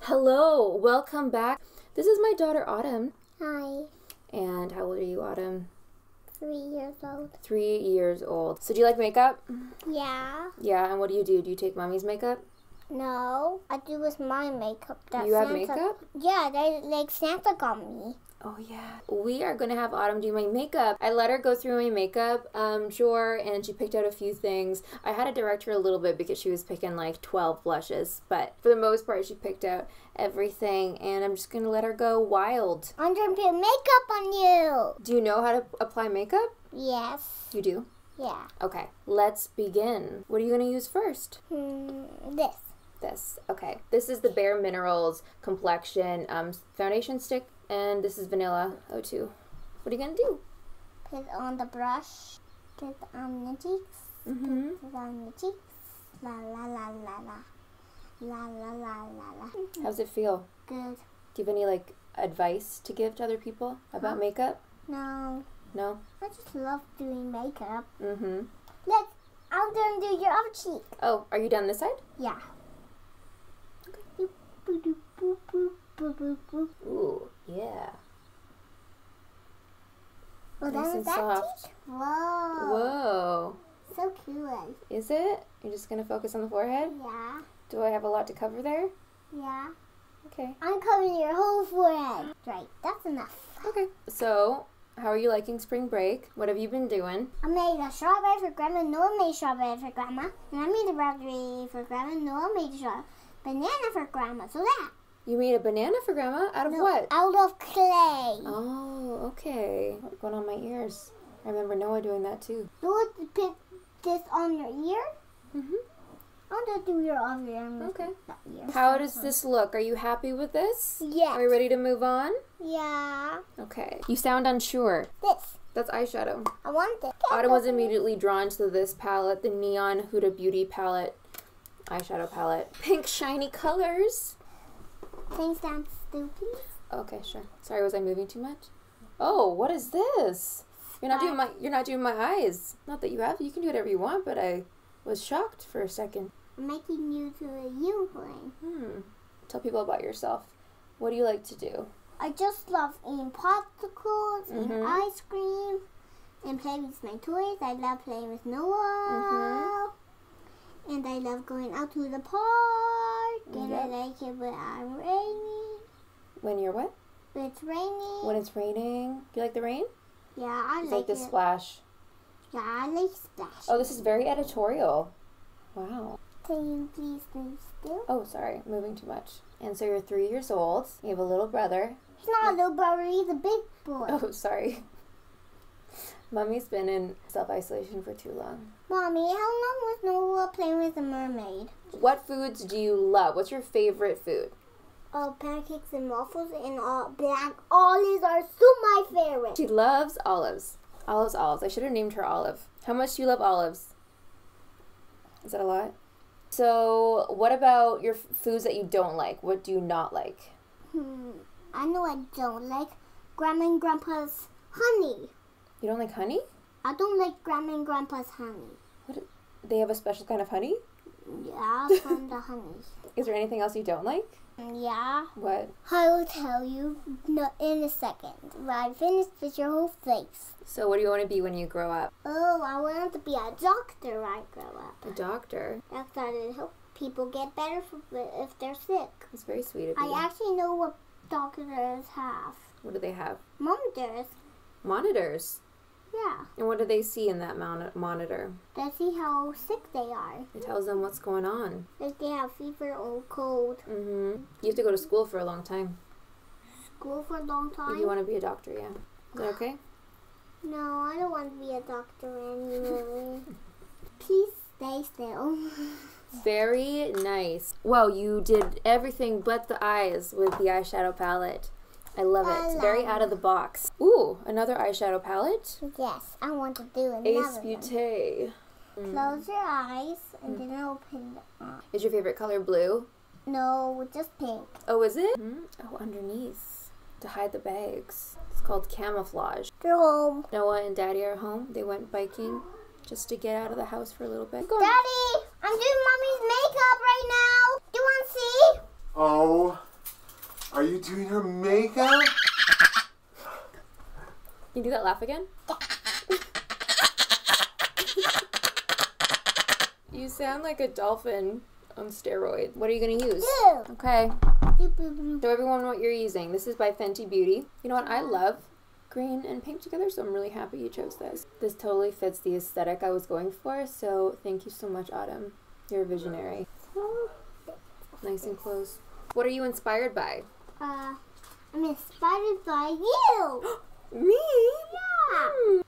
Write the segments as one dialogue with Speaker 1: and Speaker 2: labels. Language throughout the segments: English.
Speaker 1: Hello, welcome back. This is my daughter Autumn.
Speaker 2: Hi.
Speaker 1: And how old are you, Autumn?
Speaker 2: 3 years old.
Speaker 1: 3 years old. So do you like makeup?
Speaker 2: Yeah.
Speaker 1: Yeah, and what do? Do you take mommy's makeup?
Speaker 2: No, I do with my makeup. That
Speaker 1: You have
Speaker 2: Santa,
Speaker 1: makeup?
Speaker 2: Yeah, like Santa got me.
Speaker 1: Oh yeah. We are going to have Autumn do my makeup. I let her go through my makeup drawer and she picked out a few things. I had to direct her a little bit because she was picking like 12 blushes, but for the most part she picked out everything and I'm just going to let her go wild.
Speaker 2: I'm going to put makeup on you.
Speaker 1: Do you know how to apply makeup?
Speaker 2: Yes.
Speaker 1: You do?
Speaker 2: Yeah.
Speaker 1: Okay, let's begin. What are you going to use first?
Speaker 2: This.
Speaker 1: Okay. This is the Bare Minerals Complexion foundation stick, and this is Vanilla O2. What are you going to do?
Speaker 2: Put it on the brush. Put it on the cheeks. Put it on the cheeks. La la la la la. La la la la la.
Speaker 1: How's it feel?
Speaker 2: Good.
Speaker 1: Do you have any, like, advice to give to other people about makeup?
Speaker 2: No.
Speaker 1: No?
Speaker 2: I just love doing makeup.
Speaker 1: Mm-hmm.
Speaker 2: I'm going to do your other cheek.
Speaker 1: Oh, are you done this side?
Speaker 2: Yeah.
Speaker 1: Ooh, yeah.
Speaker 2: Well,
Speaker 1: Nice
Speaker 2: that
Speaker 1: and
Speaker 2: that
Speaker 1: soft.
Speaker 2: cheek? Whoa.
Speaker 1: Whoa.
Speaker 2: So cool.
Speaker 1: Is it? You're just going to focus on the forehead?
Speaker 2: Yeah.
Speaker 1: Do I have a lot to cover there?
Speaker 2: Yeah.
Speaker 1: Okay.
Speaker 2: I'm covering your whole forehead. Right. That's enough.
Speaker 1: Okay. So, how are you liking spring break? What have you been doing?
Speaker 2: I made a strawberry for Grandma. Noah made strawberry for Grandma. And I made a raspberry for Grandma. Noah made a banana for Grandma. So that.
Speaker 1: You made a banana for Grandma? Out of what?
Speaker 2: Out of clay.
Speaker 1: Oh, okay. What's going on my ears? I remember Noah doing that too.
Speaker 2: Noah put this on your ear.
Speaker 1: Mm-hmm.
Speaker 2: I'm going to do your other ear.
Speaker 1: Okay.
Speaker 2: That ear.
Speaker 1: How does this look? Are you happy with this?
Speaker 2: Yeah.
Speaker 1: Are we ready to move on?
Speaker 2: Yeah.
Speaker 1: Okay. You sound unsure.
Speaker 2: This.
Speaker 1: That's eyeshadow.
Speaker 2: I want this.
Speaker 1: Autumn was immediately drawn to this palette, the Neon Huda Beauty palette, eyeshadow palette. Pink shiny colors.
Speaker 2: Can you stand still, please?
Speaker 1: Okay, sure. Sorry, was I moving too much? Oh, what is this? You're not doing my eyes. Not that you have. You can do whatever you want, but I was shocked for a second.
Speaker 2: I'm making you to a unicorn.
Speaker 1: Tell people about yourself. What do you like to do?
Speaker 2: I just love eating popsicles and ice cream and playing with my toys. I love playing with Noah. And I love going out to the park. And I like it when I'm raining.
Speaker 1: When you're what?
Speaker 2: When it's raining.
Speaker 1: When it's raining. Do you like the rain?
Speaker 2: Yeah, I
Speaker 1: It's
Speaker 2: like
Speaker 1: the
Speaker 2: it.
Speaker 1: splash.
Speaker 2: Yeah, I like splash.
Speaker 1: Oh, this is very editorial. Wow.
Speaker 2: Can you please stay still?
Speaker 1: Oh, sorry. Moving too much. And so you're 3 years old. You have a little brother.
Speaker 2: He's not a little brother, he's a big boy.
Speaker 1: Oh, sorry. Mommy's been in self-isolation for too long.
Speaker 2: Mommy, how long was Noah playing with a mermaid?
Speaker 1: What foods do you love? What's your favorite food?
Speaker 2: Pancakes and waffles and black olives are so my favorite.
Speaker 1: She loves olives. Olives. I should have named her Olive. How much do you love olives? Is that a lot? So, what about your foods that you don't like? What do you not like?
Speaker 2: I know I don't like Grandma and Grandpa's honey.
Speaker 1: You don't like honey?
Speaker 2: I don't like Grandma and Grandpa's honey.
Speaker 1: They have a special kind of honey?
Speaker 2: Yeah, from the honey.
Speaker 1: Is there anything else you don't like?
Speaker 2: Yeah.
Speaker 1: What?
Speaker 2: I will tell you in a second. When I finish with your whole face.
Speaker 1: So what do you want to be when you grow up?
Speaker 2: Oh, I want to be a doctor when I grow up.
Speaker 1: A doctor?
Speaker 2: Doctor to help people get better if they're sick.
Speaker 1: That's very sweet of you.
Speaker 2: I actually know what doctors have.
Speaker 1: What do they have?
Speaker 2: Monitors.
Speaker 1: Monitors?
Speaker 2: Yeah.
Speaker 1: And what do they see in that monitor?
Speaker 2: They see how sick they are.
Speaker 1: It tells them what's going on.
Speaker 2: If they have fever or cold.
Speaker 1: You have to go to school for a long time.
Speaker 2: School for a long time?
Speaker 1: If you want to be a doctor, yeah. Is that okay?
Speaker 2: No, I don't want to be a doctor anymore. Please stay still.
Speaker 1: Very nice. Wow, you did everything but the eyes with the eyeshadow palette. I love it. It's very out of the box. Ooh, another eyeshadow palette.
Speaker 2: Yes, I want to do another
Speaker 1: Ace
Speaker 2: one.
Speaker 1: Beauté.
Speaker 2: Close your eyes and then open them up.
Speaker 1: Is your favorite color blue?
Speaker 2: No, just pink.
Speaker 1: Oh, is it? Oh, underneath. To hide the bags. It's called camouflage.
Speaker 2: They're home.
Speaker 1: Noah and Daddy are home. They went biking just to get out of the house for a little bit.
Speaker 2: Daddy, I'm doing Mommy's makeup right now. Do you want to see?
Speaker 3: Oh, doing her makeup?
Speaker 1: Can you do that laugh again? You sound like a dolphin on steroids. What are you going to use? Okay. Show everyone what you're using. This is by Fenty Beauty. You know what? I love green and pink together, so I'm really happy you chose this. This totally fits the aesthetic I was going for, so thank you so much, Autumn. You're a visionary. Nice and close. What are you inspired by?
Speaker 2: I'm inspired by you.
Speaker 1: Me?
Speaker 2: Yeah.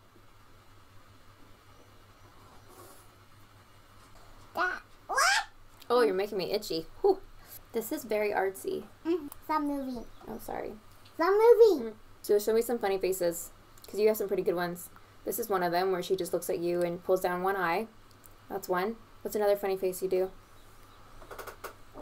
Speaker 2: What?
Speaker 1: Oh, you're making me itchy. Whew. This is very artsy.
Speaker 2: Some movie.
Speaker 1: Oh, sorry.
Speaker 2: Some movie.
Speaker 1: So show me some funny faces, because you have some pretty good ones. This is one of them where she just looks at you and pulls down one eye. That's one. What's another funny face you do?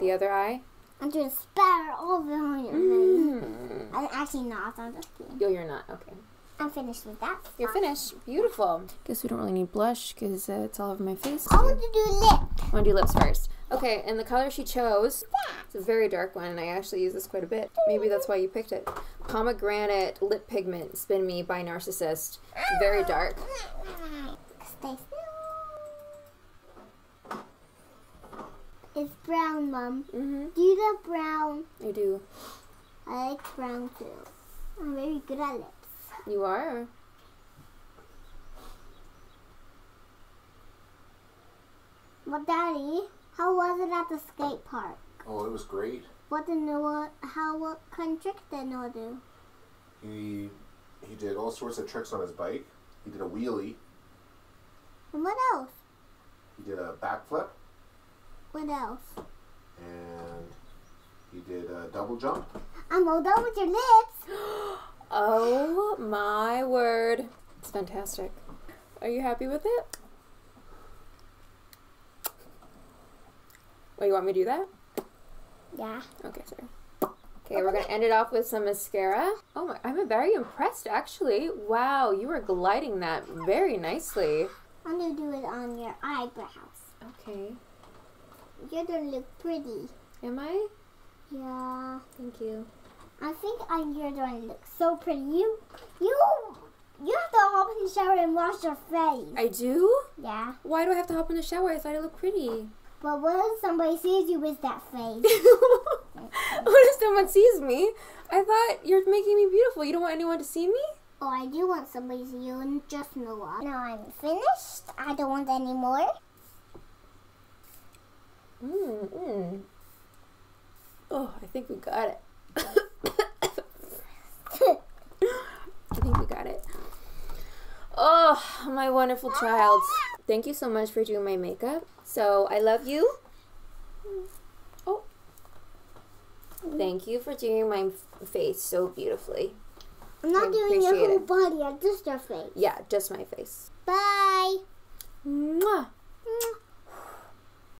Speaker 1: The other eye?
Speaker 2: I'm doing spatter all over on your face. I'm actually not. I'm just kidding.
Speaker 1: Oh, you're not. Okay.
Speaker 2: I'm finished with that.
Speaker 1: You're finished. Beautiful. Guess we don't really need blush because it's all over my face.
Speaker 2: I want to do lips.
Speaker 1: I want to do lips first. Okay, and the color she chose, it's a very dark one, and I actually use this quite a bit. Maybe that's why you picked it. Pomegranate Lip Pigment Spin Me by Narcissist. Very dark.
Speaker 2: Stay still. It's brown, Mom. Do you love brown?
Speaker 1: I do.
Speaker 2: I like brown too. I'm very good at lips.
Speaker 1: You are?
Speaker 2: Well, Daddy, how was it at the skate park?
Speaker 3: Oh, it was great.
Speaker 2: What kind of trick did Noah do?
Speaker 3: He did all sorts of tricks on his bike. He did a wheelie.
Speaker 2: And what else?
Speaker 3: He did a backflip.
Speaker 2: What else?
Speaker 3: And he did a double jump.
Speaker 2: I'm all done with your lips.
Speaker 1: Oh my word. It's fantastic. Are you happy with it? Oh, you want me to do that?
Speaker 2: Yeah.
Speaker 1: Okay, sorry. Okay, we're going to end it off with some mascara. Oh my, I'm very impressed actually. Wow, you are gliding that very nicely.
Speaker 2: I'm going to do it on your eyebrows.
Speaker 1: Okay.
Speaker 2: You're going to look pretty.
Speaker 1: Am I?
Speaker 2: Yeah.
Speaker 1: Thank you.
Speaker 2: I think you're going to look so pretty. You have to hop in the shower and wash your face.
Speaker 1: I do?
Speaker 2: Yeah.
Speaker 1: Why do I have to hop in the shower? I thought I looked pretty.
Speaker 2: But what if somebody sees you with that face?
Speaker 1: What if someone sees me? I thought you're making me beautiful. You don't want anyone to see me?
Speaker 2: Oh, I do want somebody to see you and just Noah. Now I'm finished. I don't want any more.
Speaker 1: Oh, I think we got it. I think we got it. Oh, my wonderful child. Thank you so much for doing my makeup. So, I love you. Oh. Thank you for doing my face so beautifully.
Speaker 2: I'm not doing your
Speaker 1: appreciate
Speaker 2: whole
Speaker 1: it.
Speaker 2: body, just your face.
Speaker 1: Yeah, just my face.
Speaker 2: Bye.
Speaker 1: Mwah.
Speaker 2: Mwah.